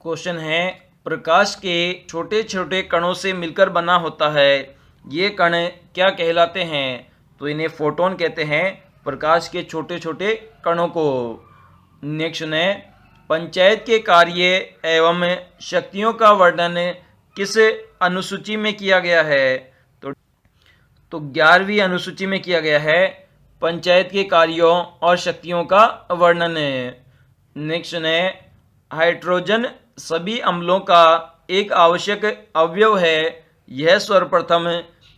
Question है, प्रकाश के छोटे छोटे कणों से मिलकर बना होता है, ये कण क्या कहलाते हैं? तो इन्हें फोटोन कहते हैं, प्रकाश के छोटे छोटे कणों को। नेक्स्ट है, पंचायत के कार्य एवं शक्तियों का वर्णन किस अनुसूची में किया गया है? तो 11वीं अनुसूची में किया गया है, पंचायत के कार्यों और शक्तियों का वर्णन। नेक्स्ट है, हाइड्रोजन सभी अम्लों का एक आवश्यक अवयव है, यह सर्वप्रथम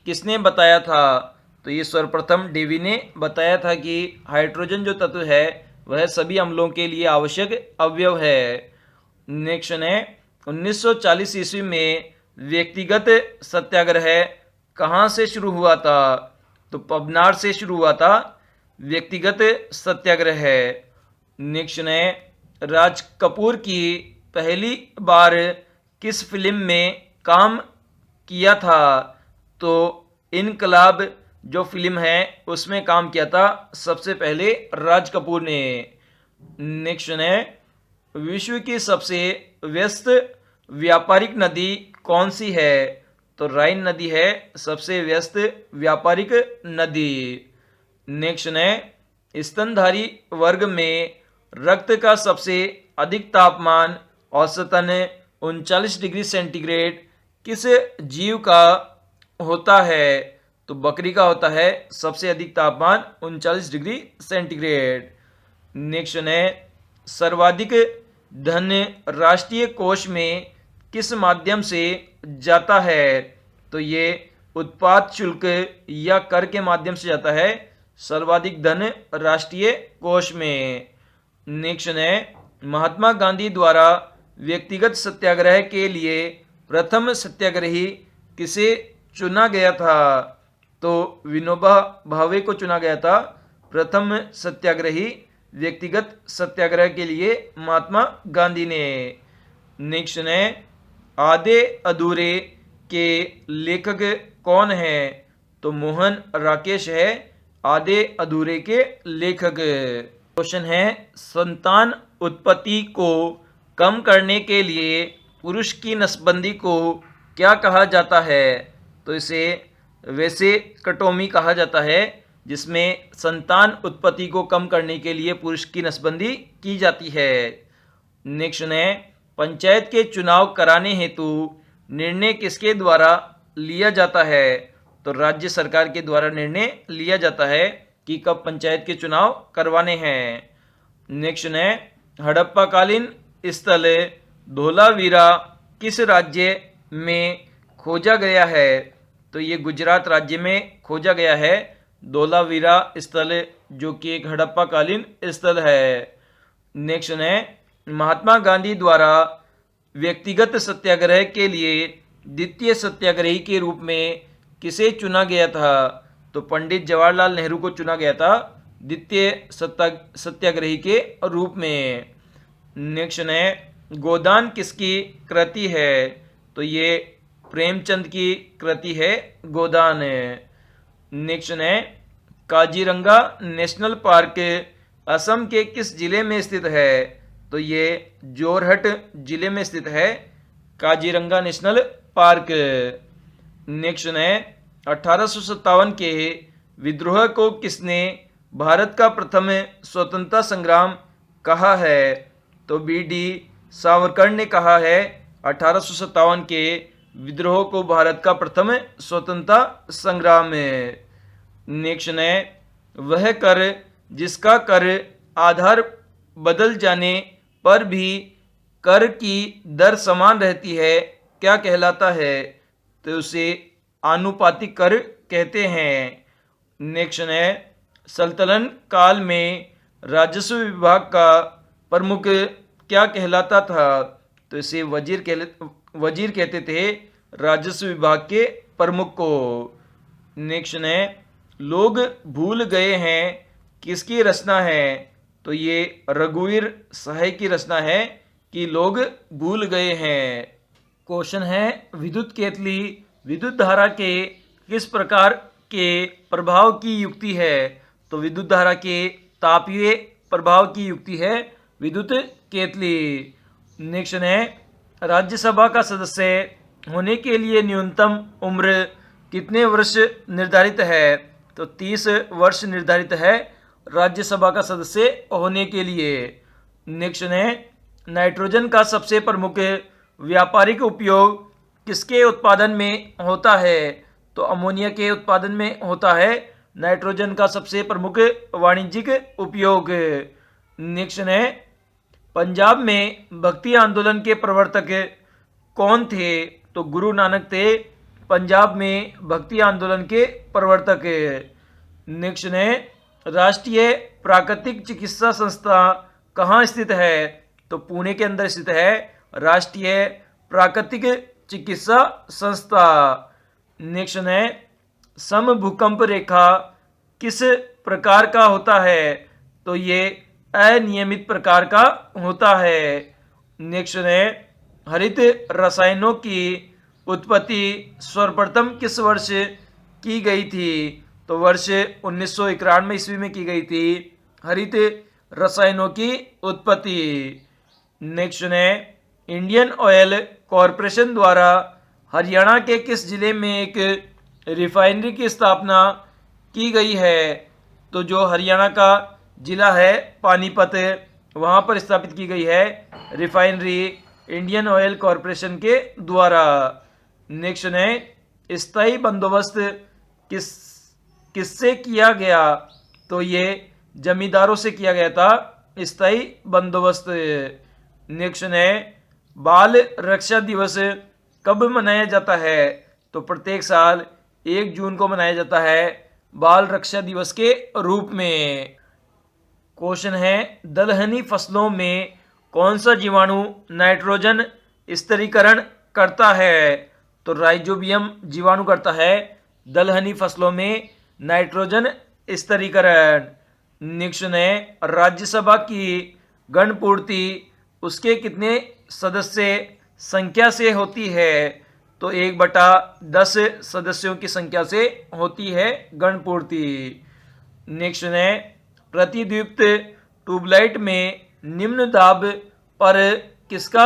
किसने बताया था? तो ये सर्वप्रथम डेवी ने बताया था कि हाइड्रोजन जो तत्व है वह सभी अम्लों के लिए आवश्यक अवयव है। नेक्स्ट है, 1940 ईस्वी में व्यक्तिगत सत्याग्रह कहाँ से शुरू हुआ था? तो पबनार से शुरू हुआ था व्यक्तिगत सत्याग्रह। नेक्स्ट है, राज कपूर की पहली बार किस फिल्म में काम किया था? तो इनकलाब जो फिल्म है उसमें काम किया था सबसे पहले राज कपूर ने। नेक्स्ट है, विश्व की सबसे व्यस्त व्यापारिक नदी कौन सी है? तो राइन नदी है सबसे व्यस्त व्यापारिक नदी। नेक्स्ट है, स्तनधारी वर्ग में रक्त का सबसे अधिक तापमान औसतन 39 डिग्री सेंटीग्रेड किस जीव का होता है? तो बकरी का होता है सबसे अधिक तापमान 39 डिग्री सेंटीग्रेड। नेक्स्ट है, सर्वाधिक धन राष्ट्रीय कोष में किस माध्यम से जाता है? तो ये उत्पाद शुल्क या कर के माध्यम से जाता है, सर्वाधिक धन राष्ट्रीय कोष में। नेक्स्ट है, महात्मा गांधी द्वारा व्यक्तिगत सत्याग्रह के लिए प्रथम सत्याग्रही किसे चुना गया था? तो विनोबा भावे को चुना गया था प्रथम सत्याग्रही व्यक्तिगत सत्याग्रह के लिए महात्मा गांधी ने। नेक्स्ट है, आधे अधूरे के लेखक कौन है? तो मोहन राकेश है आधे अधूरे के लेखक। क्वेश्चन है, संतान उत्पत्ति को कम करने के लिए पुरुष की नसबंदी को क्या कहा जाता है? तो इसे वेसेक्टोमी कहा जाता है, जिसमें संतान उत्पत्ति को कम करने के लिए पुरुष की नसबंदी की जाती है। नेक्स्ट है, पंचायत के चुनाव कराने हेतु निर्णय किसके द्वारा लिया जाता है? तो राज्य सरकार के द्वारा निर्णय लिया जाता है कि कब पंचायत के चुनाव करवाने हैं। नेक्स्ट है, हड़प्पाकालीन स्थल धोलावीरा किस राज्य में खोजा गया है? तो ये गुजरात राज्य में खोजा गया है धोलावीरा स्थल, जो कि एक हड़प्पाकालीन स्थल है। नेक्स्ट है, महात्मा गांधी द्वारा व्यक्तिगत सत्याग्रह के लिए द्वितीय सत्याग्रही के रूप में किसे चुना गया था? तो पंडित जवाहरलाल नेहरू को चुना गया था द्वितीय सत्याग्रही के रूप में। नेक्स्ट है, गोदान किसकी कृति है? तो ये प्रेमचंद की कृति है गोदान। नेक्स्ट है, काजीरंगा नेशनल पार्क असम के किस जिले में स्थित है? तो ये जोरहट जिले में स्थित है काजीरंगा नेशनल पार्क। नेक्स्ट है, 1857 के विद्रोह को किसने भारत का प्रथम स्वतंत्रता संग्राम कहा है? तो बी.डी. सावरकर ने कहा है 1857 के विद्रोह को भारत का प्रथम स्वतंत्रता संग्राम है। नेक्स्ट है, वह कर जिसका कर आधार बदल जाने पर भी कर की दर समान रहती है, क्या कहलाता है? तो उसे आनुपातिक कर कहते हैं। नेक्स्ट है, सल्तनत काल में राजस्व विभाग का प्रमुख क्या कहलाता था? तो इसे वजीर कहते थे राजस्व विभाग के प्रमुख को। नेक्स्ट है, लोग भूल गए हैं किसकी रचना है? तो ये रघुवीर सहाय की रचना है कि लोग भूल गए हैं। क्वेश्चन है, विद्युत केतली विद्युत धारा के किस प्रकार के प्रभाव की युक्ति है? तो विद्युत धारा के तापीय प्रभाव की युक्ति है विद्युत केतली। नेक्स्ट है, राज्यसभा का सदस्य होने के लिए न्यूनतम उम्र कितने वर्ष निर्धारित है? तो 30 वर्ष निर्धारित है राज्यसभा का सदस्य होने के लिए। नेक्स्ट है, नाइट्रोजन का सबसे प्रमुख व्यापारिक उपयोग किसके उत्पादन में होता है? तो अमोनिया के उत्पादन में होता है नाइट्रोजन का सबसे प्रमुख वाणिज्यिक उपयोग। नेक्स्ट है, पंजाब में भक्ति आंदोलन के प्रवर्तक कौन थे? तो गुरु नानक थे पंजाब में भक्ति आंदोलन के प्रवर्तक। नेक्स्ट है, राष्ट्रीय प्राकृतिक चिकित्सा संस्था कहाँ स्थित है? तो पुणे के अंदर स्थित है राष्ट्रीय प्राकृतिक चिकित्सा संस्था। नेक्स्ट है, समभूकंप रेखा किस प्रकार का होता है? तो ये अनियमित प्रकार का होता है। नेक्स्ट है, हरित रसायनों की उत्पत्ति सर्वप्रथम किस वर्ष की गई थी? तो वर्ष 1991 ईस्वी में की गई थी हरित रसायनों की उत्पत्ति। नेक्स्ट है, इंडियन ऑयल कॉरपोरेशन द्वारा हरियाणा के किस जिले में एक रिफाइनरी की स्थापना की गई है? तो जो हरियाणा का जिला है पानीपत, वहाँ पर स्थापित की गई है रिफाइनरी इंडियन ऑयल कॉरपोरेशन के द्वारा। नेक्स्ट है, स्थायी बंदोबस्त किससे किया गया? तो ये जमींदारों से किया गया था स्थायी बंदोबस्त। नेक्स्ट है, बाल रक्षा दिवस कब मनाया जाता है? तो प्रत्येक साल 1 जून को मनाया जाता है बाल रक्षा दिवस के रूप में। क्वेश्चन है, दलहनी फसलों में कौन सा जीवाणु नाइट्रोजन स्थिरीकरण करता है? तो राइजोबियम जीवाणु करता है दलहनी फसलों में नाइट्रोजन स्थिरीकरण। नेक्स्ट है, राज्यसभा की गणपूर्ति उसके कितने सदस्य संख्या से होती है? तो 1/10 सदस्यों की संख्या से होती है गणपूर्ति। नेक्स्ट है, प्रतिदीप्त ट्यूबलाइट में निम्न दाब पर किसका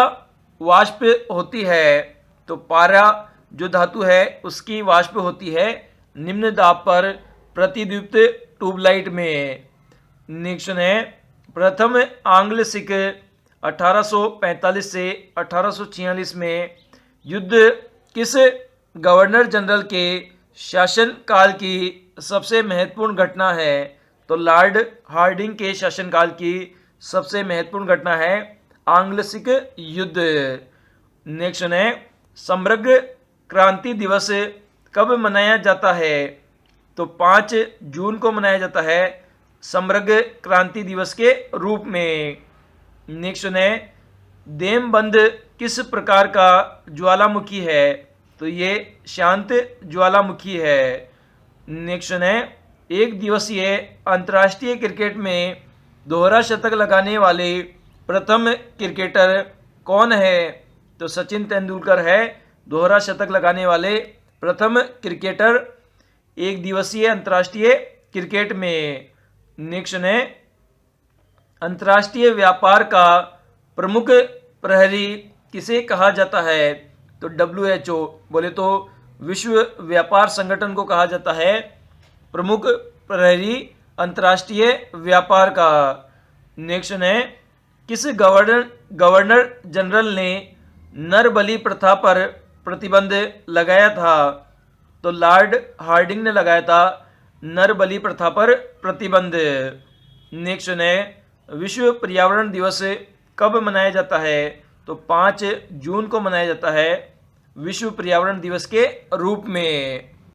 वाष्प होती है? तो पारा जो धातु है उसकी वाष्प होती है निम्न दाब पर प्रतिदीप्त ट्यूबलाइट में। नेक्स्ट है, प्रथम आंग्ल सिख 1845 से 1846 में युद्ध किस गवर्नर जनरल के शासनकाल की सबसे महत्वपूर्ण घटना है? तो लॉर्ड हार्डिंग के शासनकाल की सबसे महत्वपूर्ण घटना है आंग्ल सिख युद्ध। नेक्स्ट है, समग्र क्रांति दिवस कब मनाया जाता है? तो 5 जून को मनाया जाता है समग्र क्रांति दिवस के रूप में। नेक्स्ट है, देमबंद किस प्रकार का ज्वालामुखी है? तो ये शांत ज्वालामुखी है। नेक्स्ट है, एक दिवसीय अंतर्राष्ट्रीय क्रिकेट में दोहरा शतक लगाने वाले प्रथम क्रिकेटर कौन है? तो सचिन तेंदुलकर है दोहरा शतक लगाने वाले प्रथम क्रिकेटर एक दिवसीय अंतर्राष्ट्रीय क्रिकेट में। नेक्स्ट है, अंतर्राष्ट्रीय व्यापार का प्रमुख प्रहरी किसे कहा जाता है? तो WHO बोले तो विश्व व्यापार संगठन को कहा जाता है प्रमुख प्रहरी अंतर्राष्ट्रीय व्यापार का। नेक्स्ट है, किस गवर्नर जनरल ने नरबली प्रथा पर प्रतिबंध लगाया था? तो लॉर्ड हार्डिंग ने लगाया था नरबली प्रथा पर प्रतिबंध। नेक्स्ट है, विश्व पर्यावरण दिवस कब मनाया जाता है? तो 5 जून को मनाया जाता है विश्व पर्यावरण दिवस के रूप में।